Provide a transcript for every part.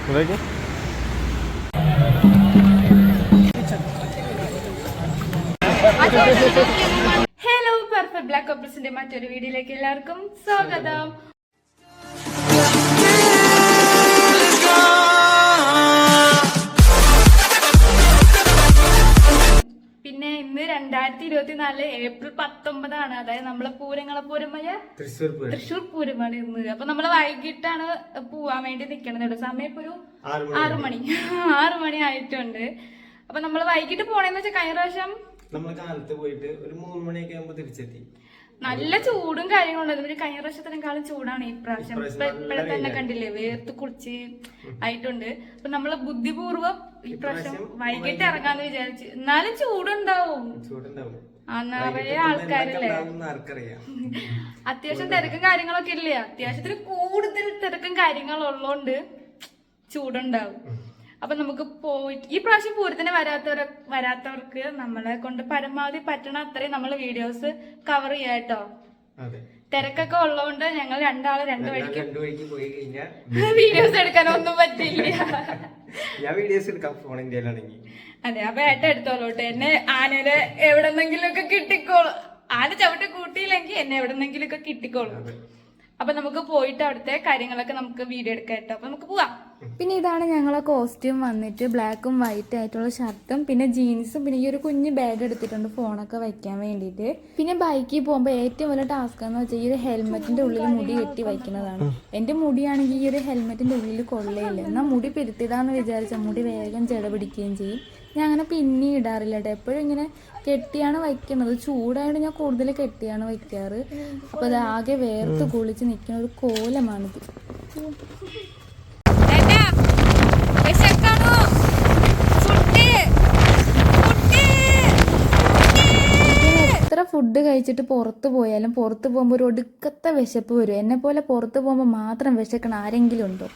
Hello perfect black കപ്പിൾസിന്റെ മറ്റൊരു വീഡിയോയിലേക്ക് എല്ലാവർക്കും സ്വാഗതം. പിന്നെ ഇന്ന് 2024 ഏപ്രിൽ 19 അതായത് നമ്മളെ പൂരങ്ങളെ തൃശ്ശൂർ പൂരമാണ് ഇന്ന്. അപ്പൊ നമ്മള് വൈകിട്ടാണ് പോവാൻ വേണ്ടി നിക്കണത്. സമയം ഇപ്പൊ ഒരു 6 മണി ആയിട്ടുണ്ട്. അപ്പൊ നമ്മള് വൈകിട്ട് പോണേന്ന് വെച്ചാൽ കഴിഞ്ഞ പ്രാവശ്യം നമ്മള് കാലത്ത് പോയിട്ട് ഒരു 3 മണിയൊക്കെ ആകുമ്പോ തിരിച്ചെത്തി. നല്ല ചൂടും കാര്യങ്ങളും കഴിഞ്ഞ പ്രാവശ്യത്തിനേക്കാളും ചൂടാണ് ഈ പ്രാവശ്യം. ഇപ്പഴെ തന്നെ കണ്ടില്ലേ, വേർത്ത് കുളിച്ച് ആയിട്ടുണ്ട്. അപ്പൊ നമ്മള് ബുദ്ധിപൂർവ്വം ഈ പ്രാവശ്യം വൈകിട്ട് ഇറങ്ങാന്ന് വിചാരിച്ചു. എന്നാലും ചൂടുണ്ടാവും. നിറയെ ആൾക്കാരല്ലേ, അത്യാവശ്യം തിരക്കും കാര്യങ്ങളൊക്കെ ഇല്ലേ. അത്യാവശ്യത്തിന് കൂടുതൽ തിരക്കും കാര്യങ്ങളും ഉള്ളോണ്ട് ചൂടുണ്ടാവും. അപ്പൊ നമുക്ക് പോയിട്ട് ഈ പ്രാവശ്യം പൂരത്തിന് വരാത്തവർക്ക് നമ്മളെ കൊണ്ട് പരമാവധി പറ്റണ അത്രയും നമ്മൾ വീഡിയോസ് കവർ ചെയ്യാം കേട്ടോ. തിരക്കൊക്കെ ഉള്ളതുകൊണ്ട് ഞങ്ങൾ രണ്ടാള് രണ്ടു വഴിക്ക് പോയി കഴിഞ്ഞാൽ വീഡിയോസ് എടുക്കാനൊന്നും പറ്റില്ല. ഞാൻ വീഡിയോസ് എടുക്കാം ഫോണിന്റെ. അതെ, അപ്പൊ ഏട്ടൻ എടുത്തോളൂട്ടെ. എന്നെ ആനയുടെ എവിടെന്നെങ്കിലും ഒക്കെ കിട്ടിക്കോളും. ആന ചവിട്ടി കൂട്ടിയില്ലെങ്കിൽ എന്നെ എവിടെന്നെങ്കിലും ഒക്കെ കിട്ടിക്കോളും. അപ്പൊ നമുക്ക് പോയിട്ട് അവിടുത്തെ കാര്യങ്ങളൊക്കെ നമുക്ക് വീഡിയോ എടുക്കാം കേട്ടോ. അപ്പൊ നമുക്ക് പോവാം. പിന്നെ ഇതാണ് ഞങ്ങളെ കോസ്റ്റ്യൂം വന്നിട്ട് ബ്ലാക്കും വൈറ്റ് ആയിട്ടുള്ള ഷർട്ടും പിന്നെ ജീൻസും പിന്നെ ഈ ഒരു കുഞ്ഞ് ബാഗ് എടുത്തിട്ടുണ്ട് ഫോണൊക്കെ വയ്ക്കാൻ വേണ്ടിയിട്ട്. പിന്നെ ബൈക്കിൽ പോകുമ്പോൾ ഏറ്റവും വലിയ ടാസ്ക് എന്ന് വെച്ചാൽ ഈ ഒരു ഹെൽമെറ്റിന്റെ ഉള്ളിൽ മുടി കെട്ടി വയ്ക്കുന്നതാണ്. എന്റെ മുടിയാണെങ്കിൽ ഈ ഒരു ഹെൽമെറ്റിന്റെ ഉള്ളിൽ കൊള്ളയില്ല. എന്നാൽ മുടി പെരുത്തിടാന്ന് വിചാരിച്ചാൽ മുടി വേഗം ജട പിടിക്കുകയും ചെയ്യും. ഞാൻ അങ്ങനെ പിന്നെ ഇടാറില്ല കേട്ടോ. എപ്പോഴും ഇങ്ങനെ കെട്ടിയാണ് വയ്ക്കുന്നത്. ചൂടായതുകൊണ്ട് ഞാൻ കൂടുതൽ കെട്ടിയാണ് വയ്ക്കാറ്. അപ്പോൾ അത് ആകെ വേർത്ത് കുളിച്ച് നിൽക്കുന്ന ഒരു കോലമാണിത്. എത്ര ഫുഡ് കഴിച്ചിട്ട് പുറത്ത് പോയാലും പുറത്ത് പോകുമ്പോൾ ഒരു ഒടുക്കത്തെ വിശപ്പ് വരും. എന്നെ പോലെ പുറത്ത് പോകുമ്പോൾ മാത്രം വിശക്കണ ആരെങ്കിലും ഉണ്ടോ?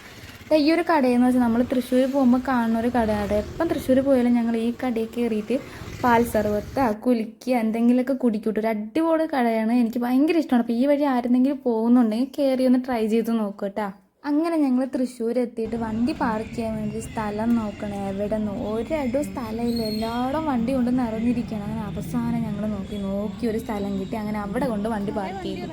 ഈ ഒരു കടയെന്ന് വെച്ചാൽ നമ്മൾ തൃശ്ശൂർ പോകുമ്പോൾ കാണുന്ന ഒരു കടയാണ്. എപ്പം തൃശ്ശൂർ പോയാലും ഞങ്ങൾ ഈ കടയിൽ കയറിയിട്ട് പാൽ സർവത്ത കുലുക്കുക എന്തെങ്കിലുമൊക്കെ കുടിക്കൂട്ടും. ഒരു അടിപൊളി കടയാണ്, എനിക്ക് ഭയങ്കര ഇഷ്ടമാണ്. അപ്പോൾ ഈ വഴി ആരെന്തെങ്കിലും പോകുന്നുണ്ടെങ്കിൽ കയറി ഒന്ന് ട്രൈ ചെയ്ത് നോക്കുക കേട്ടോ. അങ്ങനെ ഞങ്ങൾ തൃശ്ശൂർ എത്തിയിട്ട് വണ്ടി പാർക്ക് ചെയ്യാൻ വേണ്ടി സ്ഥലം നോക്കണം. എവിടെ നിന്ന് ഒരിടവും സ്ഥലമില്ല, എല്ലായിടും വണ്ടി കൊണ്ട് നിറഞ്ഞിരിക്കണം. അങ്ങനെ അവസാനം ഞങ്ങൾ നോക്കി ഒരു സ്ഥലം കിട്ടി. അങ്ങനെ അവിടെ കൊണ്ട് വണ്ടി പാർക്ക് ചെയ്തു.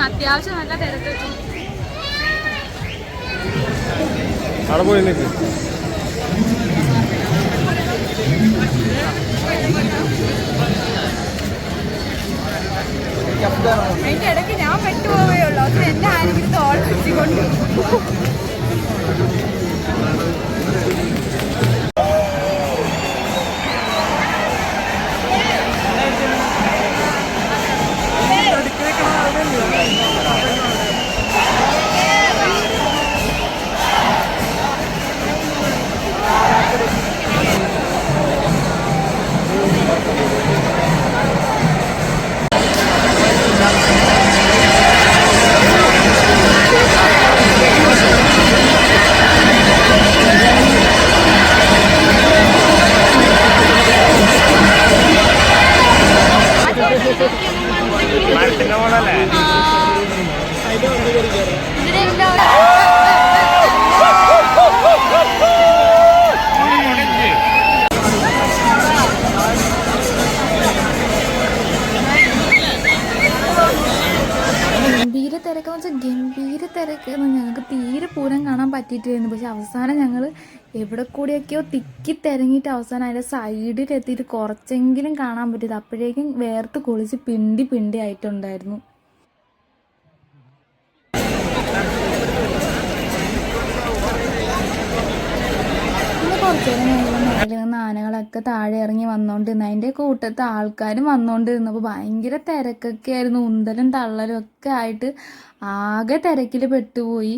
അത്യാവശ്യം നല്ല തിരക്ക്. അതിന്റെ ഇടയ്ക്ക് ഞാൻ പെട്ടുപോവുകയുള്ളൂ. അത് എന്നെ ആരെങ്കിലും തോൾ വെച്ചുകൊണ്ട് ഗംഭീര തിരക്ക്. ഞങ്ങൾക്ക് തീരെ പൂരം കാണാൻ പറ്റിയിട്ടായിരുന്നു. പക്ഷെ അവസാനം ഞങ്ങൾ എവിടെ കൂടിയൊക്കെയോ തിക്കി തിരങ്ങിയിട്ട് അവസാനം അതിൻ്റെ സൈഡിലെത്തിയിട്ട് കുറച്ചെങ്കിലും കാണാൻ പറ്റിയത്. അപ്പോഴേക്കും വേർത്ത് കുളിച്ച് പിണ്ടി ആയിട്ടുണ്ടായിരുന്നു. പിന്നെ കുറച്ച് നേരം ഞങ്ങൾ മേളിൽ നിന്ന് ആനകളൊക്കെ താഴെ ഇറങ്ങി വന്നുകൊണ്ടിരുന്നു. അതിൻ്റെ കൂട്ടത്ത് ആൾക്കാരും വന്നുകൊണ്ടിരുന്നപ്പോൾ ഭയങ്കര തിരക്കൊക്കെ ആയിരുന്നു. ഉന്തലും തള്ളലും ഒക്കെ ആയിട്ട് ആകെ തിരക്കിൽ പെട്ടുപോയി.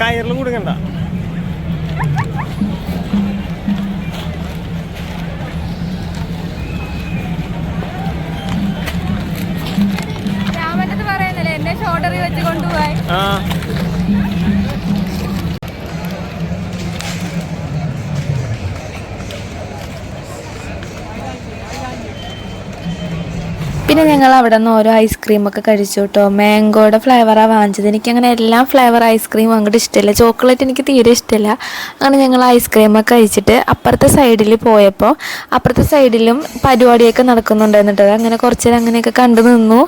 കയറിൽ കൊടുക്കണ്ട. രാമന്റെ പറയുന്നല്ലേ എന്നെ ഷോൾഡറിൽ വെച്ച് കൊണ്ടുപോയി. പിന്നെ ഞങ്ങൾ അവിടെ നിന്ന് ഓരോ ഐസ്ക്രീമൊക്കെ കഴിച്ചു കേട്ടോ. മാംഗോയുടെ ഫ്ലേവറാണ് വാങ്ങിച്ചത്. എനിക്കങ്ങനെ എല്ലാ ഫ്ലേവർ ഐസ്ക്രീമും അങ്ങോട്ട് ഇഷ്ടമില്ല. ചോക്ലേറ്റ് എനിക്ക് തീരെ ഇഷ്ടമില്ല. അങ്ങനെ ഞങ്ങൾ ഐസ്ക്രീമൊക്കെ കഴിച്ചിട്ട് അപ്പുറത്തെ സൈഡിൽ പോയപ്പോൾ അപ്പുറത്തെ സൈഡിലും പരിപാടിയൊക്കെ നടക്കുന്നുണ്ടായിരുന്നു കേട്ടോ. അങ്ങനെ കുറച്ച് നേരം അങ്ങനെയൊക്കെ കണ്ടു നിന്നു.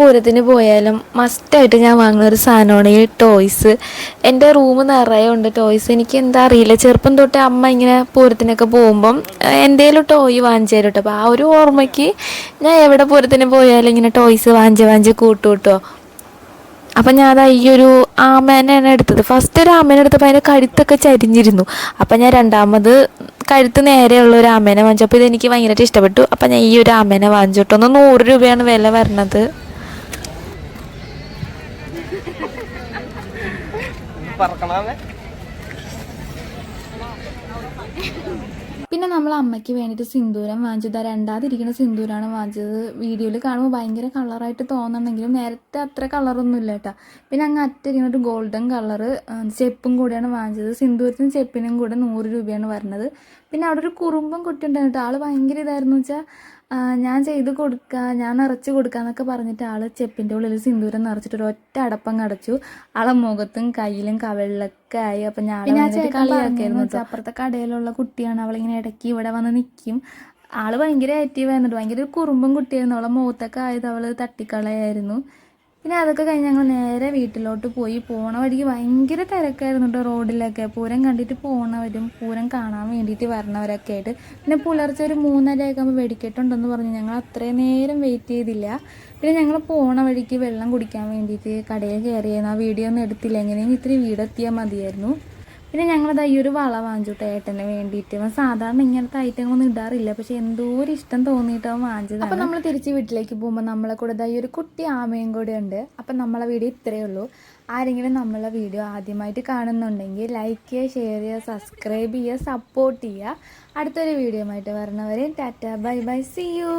പൂരത്തിന് പോയാലും മസ്റ്റായിട്ട് ഞാൻ വാങ്ങുന്ന ഒരു സാധനമാണ് ഈ ടോയ്സ്. എൻ്റെ റൂം നിറയെ ഉണ്ട് ടോയ്സ്. എനിക്ക് എന്താ അറിയില്ല, ചെറുപ്പം തൊട്ടേ അമ്മ ഇങ്ങനെ പൂരത്തിനൊക്കെ പോകുമ്പം എന്തേലും ടോയ് വാങ്ങിച്ചു തരും കേട്ടോ. അപ്പോൾ ആ ഒരു ഓർമ്മയ്ക്ക് ഞാൻ എവിടെ പൂരത്തിന് പോയാലും ഇങ്ങനെ ടോയ്സ് വാങ്ങിച്ച് കൂട്ടും കേട്ടോ. അപ്പം ഞാൻ ഈ ഒരു ആമേനെയാണ് എടുത്തത്. ഫസ്റ്റ് ഒരു ആമേനെ എടുത്തപ്പോൾ അതിൻ്റെ കഴുത്തൊക്കെ ചരിഞ്ഞിരുന്നു. അപ്പം ഞാൻ രണ്ടാമത് കഴുത്ത് നേരെയുള്ള ഒരു ആമേനെ വാങ്ങിച്ചു. അപ്പോൾ ഇതെനിക്ക് ഭയങ്കരമായിട്ട് ഇഷ്ടപ്പെട്ടു. അപ്പം ഞാൻ ഈ ഒരു ആമേനെ വാങ്ങിച്ചു കേട്ടോ. 100 രൂപയാണ് വില വരണത്. പിന്നെ നമ്മൾ അമ്മയ്ക്ക് വേണ്ടിയിട്ട് സിന്ദൂരം വാങ്ങിച്ചത്. രണ്ടാതിരിക്കുന്ന സിന്ദൂരമാണ് വാങ്ങിച്ചത്. വീഡിയോയിൽ കാണുമ്പോൾ ഭയങ്കര കളറായിട്ട് തോന്നുന്നുണ്ടെങ്കിലും നേരത്തെ അത്ര കളറൊന്നും ഇല്ല കേട്ടോ. പിന്നെ അങ്ങ് അറ്റിരിക്കുന്ന ഒരു ഗോൾഡൻ കളറ് ചെപ്പും കൂടിയാണ് വാങ്ങിച്ചത്. സിന്ദൂരത്തിനും ചെപ്പിനും കൂടെ 100 രൂപയാണ് വരുന്നത്. പിന്നെ അവിടെ ഒരു കുറുമ്പം കുട്ടി ഉണ്ടായിരുന്നു കേട്ടോ. ആൾ ഭയങ്കര ഇതായിരുന്നു വെച്ചാൽ ഞാൻ ചെയ്ത് കൊടുക്കുക, ഞാൻ നിറച്ച് കൊടുക്കുക എന്നൊക്കെ പറഞ്ഞിട്ട് ആൾ ചെപ്പിൻ്റെ ഉള്ളിൽ സിന്ദൂരം നിറച്ചിട്ട് ഒരു ഒറ്റ അടപ്പം കടച്ചു. ആളെ മുഖത്തും കയ്യിലും കവിളിലൊക്കെ ആയി. അപ്പം ഞാൻ കളിയാക്കായിരുന്നു വെച്ചാൽ അപ്പുറത്തെ കടയിലുള്ള കുട്ടിയാണ്. അവളിങ്ങനെ ഇടയ്ക്ക് ഇവിടെ വന്ന് നിൽക്കും. ആൾ ഭയങ്കര ആക്റ്റീവായിരുന്നു. ഭയങ്കര ഒരു കുറുമ്പും കുട്ടിയായിരുന്നു. അവളെ മുഖത്തൊക്കെ ആയത് അവൾ തട്ടിക്കളയായിരുന്നു. പിന്നെ അതൊക്കെ കഴിഞ്ഞ് ഞങ്ങൾ നേരെ വീട്ടിലോട്ട് പോയി. പോണ വഴിക്ക് ഭയങ്കര തിരക്കായിരുന്നു കേട്ടോ റോഡിലൊക്കെ. പൂരം കണ്ടിട്ട് പോണവരും പൂരം കാണാൻ വേണ്ടിയിട്ട് വരണവരൊക്കെ ആയിട്ട്. പിന്നെ പുലർച്ചെ ഒരു 3:30 ആകുമ്പോൾ വെടിക്കെട്ടുണ്ടെന്ന് പറഞ്ഞു. ഞങ്ങൾ അത്രയും നേരം വെയിറ്റ് ചെയ്തില്ല. പിന്നെ ഞങ്ങൾ പോണ വഴിക്ക് വെള്ളം കുടിക്കാൻ വേണ്ടിയിട്ട് കടയിൽ കയറിയായിരുന്നു. ആ വീഡിയോ ഒന്നും എടുത്തില്ല. എങ്ങനെയെങ്കിലും ഇത്തിരി വീടെത്തിയാൽ മതിയായിരുന്നു. പിന്നെ ഞങ്ങളത് ഈ ഒരു വള വാങ്ങിച്ചു കേട്ടോ ഏട്ടന് വേണ്ടിയിട്ട്. സാധാരണ ഇങ്ങനത്തെ ഐറ്റങ്ങളൊന്നും ഇടാറില്ല, പക്ഷെ എന്തോ ഒരു ഇഷ്ടം തോന്നിയിട്ട് അവൻ വാങ്ങിച്ചത്. അപ്പം നമ്മൾ തിരിച്ച് വീട്ടിലേക്ക് പോകുമ്പോൾ നമ്മളെ കൂടെ ഈ ഒരു കുട്ടി ആമയും കൂടെ ഉണ്ട്. അപ്പം നമ്മളെ വീഡിയോ ഇത്രയേ ഉള്ളൂ. ആരെങ്കിലും നമ്മളെ വീഡിയോ ആദ്യമായിട്ട് കാണുന്നുണ്ടെങ്കിൽ ലൈക്ക് ചെയ്യുക, ഷെയർ ചെയ്യുക, സബ്സ്ക്രൈബ് ചെയ്യുക, സപ്പോർട്ട് ചെയ്യുക. അടുത്തൊരു വീഡിയോ ആയിട്ട് വരണവരെ tata bye bye, see U.